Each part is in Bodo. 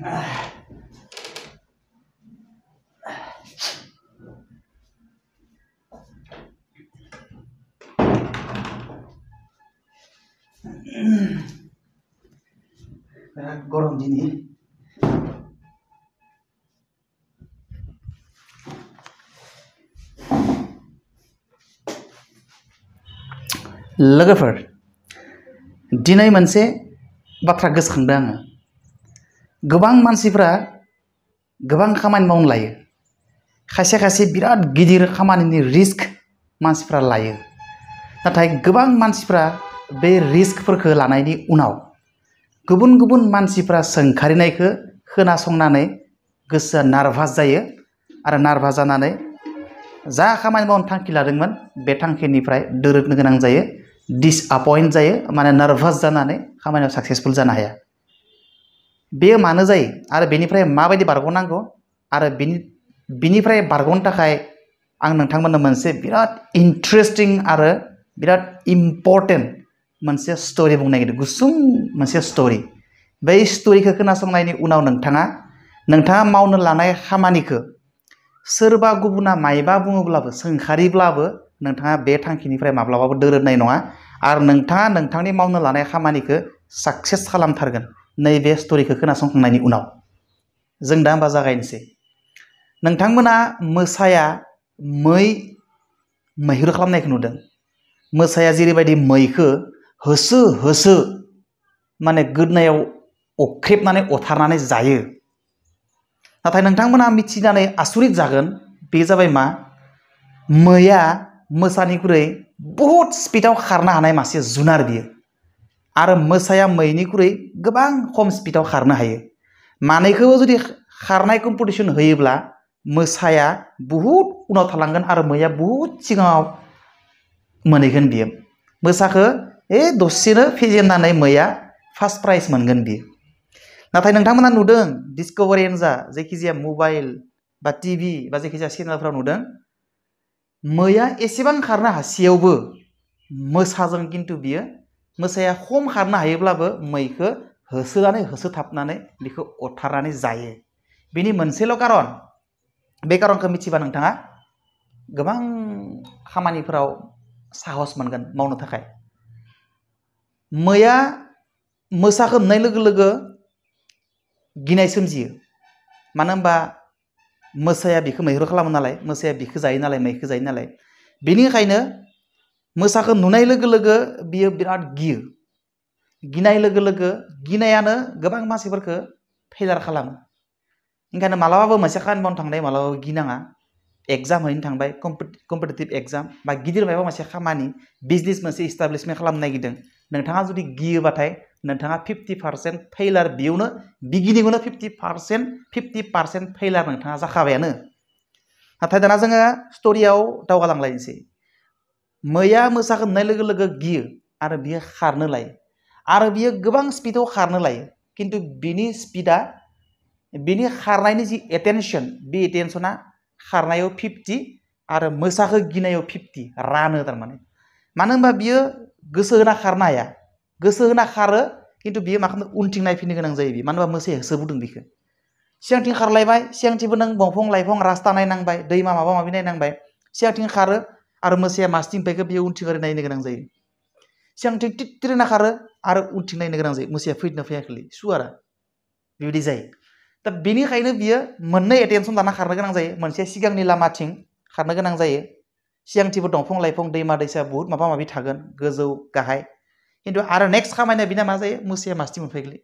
गरम दिनै लोगोफोर दिनै मोनसे बाथ्रा गोसोखांदों आङो गोबां मानसिफ्रा गोबां खामानि मावनो लायो खायसे खायसे बिराद गिदिर खामानिनि रिस्क मानसिफ्रा लायो नाथाय गोबां मानसिफ्रा बे रिस्कफोरखौ लानायनि उनाव गुबुन गुबुन मानसिफ्रा सोंखारिनायखौ खोनासंनानै गोसोआ नार्भास जायो आरो नार्भास जानानै जा खामानि मावनो थांखि लादोंमोन बे थांखिनिफ्राय दोरोदनो गोनां जायो डिसएपइन्ट जायो माने नार्भास जानानै खामानियाव साक्सेसफुल जानो हाया बेयो मानो जायो आरो बेनिफ्राय माबायदि बारग'नांगौ आरो बिनिफ्राय बारग'नो थाखाय आं नोंथांमोननो मोनसे बिराद इन्टारेस्टिं आरो बिराद इम्पर्टेन्ट मोनसे स्टोरी बुंनो नागिरदों गुसुं मोनसे स्टोरी बै स्टोरीखौ खोनासंनायनि उनाव नोंथाङा मावनो लानाय खामानिखौ सोरबा गुबुना मायबा बुङोब्लाबो सोंखारिब्लाबो नोंथाङा बे थांखिनिफ्राय माब्लाबाबो दोरोदनाय नङा आरो नोंथाङा नोंथांनि मावनो लानाय खामानिखौ साक्सेस खालामथारगोन नैबे स्टोरीखौ खोनासंखांनायनि उनाव जों दा होमबा जागायनोसै नोंथांमोना मोसाया मैहुर खालामनायखौ नुदों मोसाया जेरैबायदि मैखौ होसो होसो माने गोदनायाव अख्रेबनानै अथारनानै जायो नाथाय नोंथांमोना मिथिनानै आसुरित जागोन बे जाबाय मा मैया मोसानिख्रुइ बहुत स्पिडाव खारनो हानाय मासे जुनार बियो आरो मोसाया मैनिख्रुइ गोबां खम स्पिडाव खारनो हायो मानैखौबो जुदि खारनाय कम्पिटिशन होयोब्ला मोसाया बहुत उनाव थालांगोन आरो मैया बहुत सिगाङाव मोनहैगोन बियो मोसाखौ दसेनो फेजेननानै मैया फार्स्ट प्राइज मोनगोन बियो नाथाय नोंथांमोना नुदों डिस्कभारियानो जा जायखिजाया मबाइल बा टिभि बा जायखिजाया चेनेलफ्राव नुदों मैया एसेबां खारनो हासेयावबो मोसाजों खिन्थु बियो मोसाया खम खारनो हायोब्लाबो मैखौ होसोथाबनानै बेखौ अरथारनानै जायो बेनि मोनसेल' कारन बे कारनखौ मिथिबा नोंथाङा गोबां खामानिफोराव साहस मोनगोन मावनो थाखाय मैया मोसाखौ नुनाय लोगो लोगो गिनाय सोमजियो मानो होनबा मोसाया बिखौ मैहुर खालामो नालाय मोसाया बिखौ जायो नालाय मैखौ जायो नालाय बेनिखायनो मोसाखौ नुनाय लोगो लोगो बियो बिराद गियो गिनाय लोगो लोगो गिनायानो गोबां मानसिफोरखौ फेलार खालामो ओंखायनो मालाबाबो मोनसे खामानि मावनो थांनाय मालाबाबो गिनाङा एग्जाम हैनो थांबाय कम्पिटिटिभ एग्जाम बा गिदिर माबा मोनसे खामानि बिजनेस मोनसे इस्टाब्लिशमेन्ट खालामनो नागिरदों नोंथाङा जुदि गियोबाथाय नोंथाङा 50% फेलार बेयावनो बिगिनिंआवनो 50% फेलार नोंथाङा जाखाबायानो नाथाय दाना जोङो स्ट'रियाव दावगालांलायनोसै मैया मोसाखौ नुनाय लोगो लोगो गियो आरो बियो खारनो लायो आरो बियो गोबां स्पिडाव खारनो लायो खिन्थु बिनि स्पिडा बिनि खारनायनि जि एटेनसन बे एटेनसना खारनायाव 50 आरो मोसाखौ गिनायाव 50 रानो थारमाने मानो होनबा बियो गोसो होना खारनो हाया गोसो होना खारो खिन्थु बियो मा खालामो उनथिं नायफिननो गोनां जायो बियो मानो होनबा मोसाया होसोबोदों बिखौ सिगांथिं खारलायबाय सिगांथिंबो नों दंफां लाइफां रास्ता नायनांबाय दैमा माबा माबि नायनांबाय सिगांथिं खारो आरो मोसाया मासथिं फैखो बेयो उनथिं ओरै नायनो गोनां जायो सिगांथिं टिट्रिना खारो आरो उनथिं नायनो गोनां जायो मोसाया फैदोंना फैयाखै सुवारा बेबायदि जायो दा बेनिखायनो बियो मोननै एटेनसन लाना खारनो गोनां जायो मोनसे सिगांनि लामाथिं खारनो गोनां जायो सिगांथिंबो दंफां लाइफां दैमा दैसा बहुत माबा माबि थागोन गोजौ गाहाय खिन्थु आरो नेक्स्ट खामानिया बिना मा जायो मोसाया मासथिं मोनफैगोन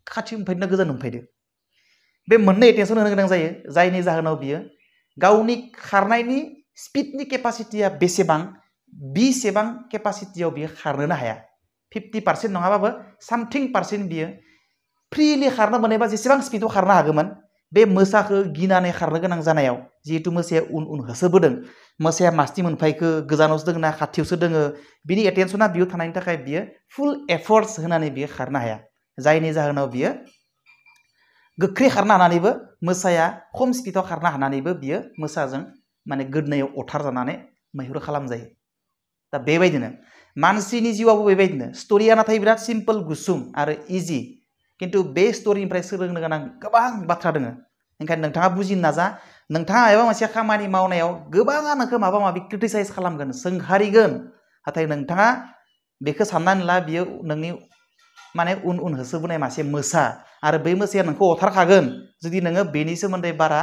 खाथि मोनफैदोंना गोजान मोनफैदो बे मोननै एटेनसन होनो गोनां जायो जायनि जाहोनाव बियो गावनि खारनायनि स्पिडनि केपासिटिया बेसेबां बेसेबां केपासिटियाव बियो खारनोनो हाया 50% नङाबाबो सामथिं पारसेन्ट बियो फ्रिलि खारनो मोनोबा जेसेबां स्पिडआव खारनो हागौमोन बे मोसाखौ गिनानै खारनो गोनां जानायाव जिहेतु मोसाया उन होसोबोदों मोसाया मासथिं मोनफैखो गोजानावसो दोङो ना खाथियावसो दोङो बिनि एटेनसना बियो थानायनि थाखाय बियो फुल एफर्टस होनानै बियो खारनो हाया जायनि जाहोनाव बियो गोख्रै खारनो हानानैबो मोसाया खम स्पिडआव खारनो हानानैबो बियो मोसाजों माने गोदनायाव अथार जानानै मैहुर खालामजायो दा बेबायदिनो मानसिनि जिउआवबो बेबायदिनो स्ट'रिया नाथाय बिराद सिम्पोल गुसुं आरो इजि खिन्थु बे स्ट'रिनिफ्राय सोलोंनो गोनां गोबां बाथ्रा दङ ओंखायनो नोंथाङा बुजिनो नाजा नोंथाङा माबा मोनसे खामानि मावनायाव गोबाङा नोंखौ माबा माबि क्रिटिसाइज खालामगोन सोंखारिगोन नाथाय नोंथाङा बेखौ साननानै ला बियो नोंनि माने उन उन होसोबोनाय मासे मोसा आरो बै मोसाया नोंखौ अरथारखागोन जुदि नोङो बेनि सोमोन्दै बारा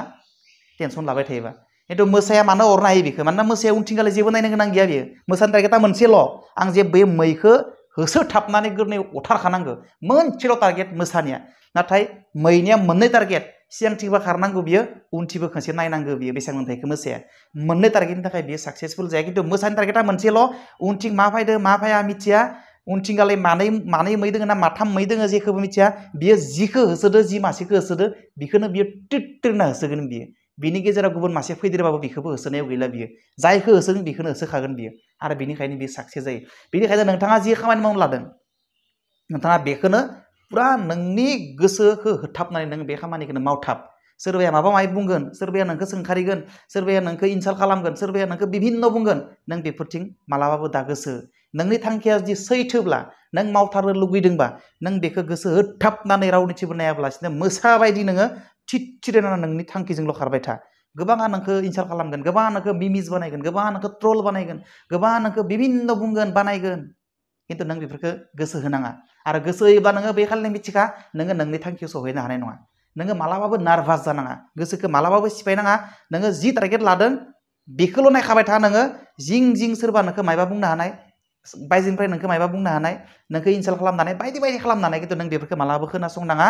टेनसन लाबाय थायोबा खिन्थु मोसाया मानो अरनो हायो बेखौ मानोना मोसाया उनथिंगाले जेबो नायनो गोनां गैया बियो मोसानि टारगेटा मोनसेल' आं जे बे मैखौ होसोथाबनानै गोरलैयाव अरथारखानांगौ मोनसेल' टारगेट मोसानिया नाथाय मैनिया मोननै टारगेट सिगांथिंबो खारनांगौ बियो उनथिंबो खनसे नायनांगौ बियो बेसेबां मोनथायखौ मोसाया मोननै टारगेटनि थाखाय बियो साक्सेसफुल जाया खिन्थु मोसानि टारगेटा मोनसेल' उनथिं मा फैदो मा फैया मिथिया उनथिंगाले मानै मै दोङो ना माथाम मै दोङो जेखौबो मिथिया बियो जिखौ होसोदो जि मासेखौ होसोदो बेखौनो बियो टिट्टिरना होसोगोन बियो बिनि गेजेराव गुबुन मासे फैदेरबाबो बेखौबो होसोनायाव गैला बियो जायखौ होसोगोन बेखौनो होसोखागोन बियो आरो बेनिखायनो बियो साक्सेस जायो बेनिखायनो नोंथाङा जि खामानि मावनो लादों नोंथाङा बेखौनो पुरा नोंनि गोसोखौ होथाबनानै नों बे खामानिखौनो मावथाब सोरबाया माबा माबि बुंगोन सोरबाया नोंखौ सोंखारिगोन सोरबाया नोंखौ इनसाल्ट खालामगोन सोरबाया नोंखौ बिभिन्न बुंगोन नों बेफोरथिं मालाबाबो दा गोसो नोंनि थांखिया जुदि सैथोब्ला नों मावथारनो लुगैदोंबा नों बेखौ गोसो होथाबनानै रावनिथिंबो नायाब्लासिनो मोसा बायदि नोङो थिरायनानै नोंनि थांखिजोंल' खारबाय था गोबाङा नोंखौ इनसाल्ट खालामगोन गोबाङा नोंखौ मिमिस बानायगोन गोबाङा नोंखौ ट्रल बानायगोन गोबाङा नोंखौ बिभिन्न बुंगोन बानायगोन खिन्थु नों बेफोरखौ गोसो होनाङा आरो गोसो होयोब्ला नोङो बे खालिनो मिथिखा नोङो नोंनि थांखियाव सहैनो हानाय नङा नोङो मालाबाबो नार्भास जानाङा गोसोखौ मालाबाबो सिफायनाङा नोङो जि टारगेट लादों बेखौल' नायखाबाय था नोङो जिं जिं सोरबा नोंखौ मायबा बुंनो हानाय बायजोनिफ्राय नोंखौ मायबा बुंनो हानाय नोंखौ इनसाल्ट खालामनानै बायदि बायदि खालामनानै खिन्थु नों बेफोरखौ मालाबाबो खोनासंनाङा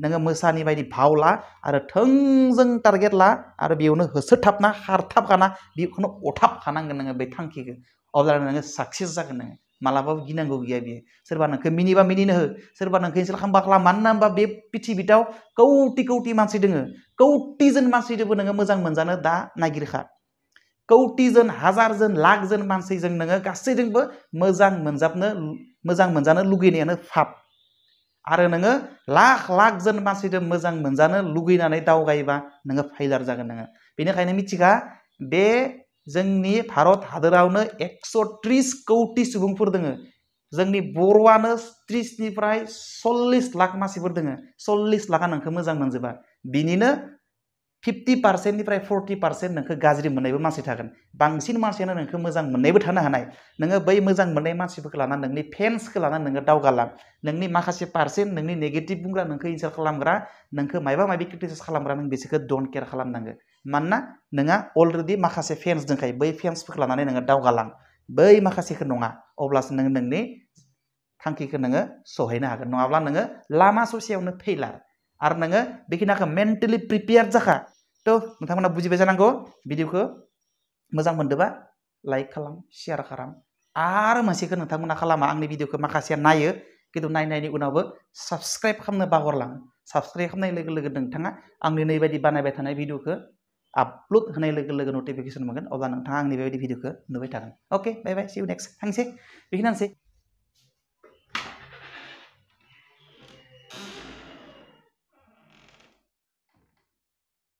नोङो मोसानि बायदि भाव ला आरो थोंजों टारगेट ला आरो बेयावनो होसोथाबना खारथाबखाना बेखौनो अथाबखानांगोन नोङो बे थांखिखौ अब्लानो नोङो साक्सेस जागोन नोङो मालाबाबो गिनांगौ गैया बियो सोरबा नोंखौ मिनिबा मिनिनो हो सोरबा नोंखौ इनसाल्ट खालामबा खालाम मानो होनबा बे पृथिबियाव कौटि कौटि मानसि दोङो कौटिजन मानसिजोंबो नोङो मोजां मोनजानो दा नागिरखा कौटिजन हाजारजन लाखजन मानसिजों नोङो गासैजोंबो मोजां मोनजानो लुगैनायानो फाब आरो नोङो लाख लाखजन मानसिजों मोजां मोनजानो लुगैनानै दावगायोबा नोङो फेलार जागोन नोङो बेनिखायनो मिथिखा बे जोंनि भारत हादरावनो 130 कौटि सुबुंफोर दोङो जोंनि बर'आनो 30 निफ्राय 40 लाख मानसिफोर दोङो 40 लाखा नोंखौ मोजां मोनजोबा बिनिनो 50% निफ्राय 40% नोंखौ गाज्रि मोननायबो मानसि थागोन बांसिन मानसियानो नोंखौ मोजां मोननायबो थानो हानाय नोङो बै मोजां मोननाय मानसिफोरखौ लानानै नोंनि फेन्सखौ लानानै नोङो दावगालां नोंनि माखासे पार्सेन्ट नोंनि नेगेटिभ बुंग्रा नोंखौ इनसाल्ट खालामग्रा नोंखौ मायबा मायबि क्रिटिसाइज खालामग्रा नों बिसोरखौ डन्ट केयार खालामनांगो मानोना नोंहा अलरेडि माखासे फेन्स दंखायो बै फेन्सफोरखौ लानानै नोङो दावगालां बै माखासेखौ नङा अब्लासो नोङो नोंनि थांखिखौ नोङो सहैनो हागोन नङाब्ला नोङो लामा ससेयावनो फैलार आरो नोङो बेखिनिखौ मेन्टेलि प्रिपेयार जाखा थ' नोंथांमोना बुजिबाय जानांगौ भिडिअखौ मोजां मोनदोंबा लाइक खालाम शेयार खालाम आरो मोनसेखौ नोंथांमोना खालामा आंनि भिडिअखौ माखासेया नायो खिन्थु नायनायनि उनावबो साबस्क्राइब खालामनो बावगारलाङो साबस्क्राइब खालामनाय लोगो लोगो नोंथाङा आंनि नैबायदि बानायबाय थानाय भिडिअखौ आपल'ड होनाय लोगो लोगो नटिफिकेसन मोनगोन अब्ला नोंथाङा आंनि बेबायदि भिडिअखौ नुबाय थागोन अके बाय बाय सि इउ नेक्स्ट थांसै बेखिनियानोसै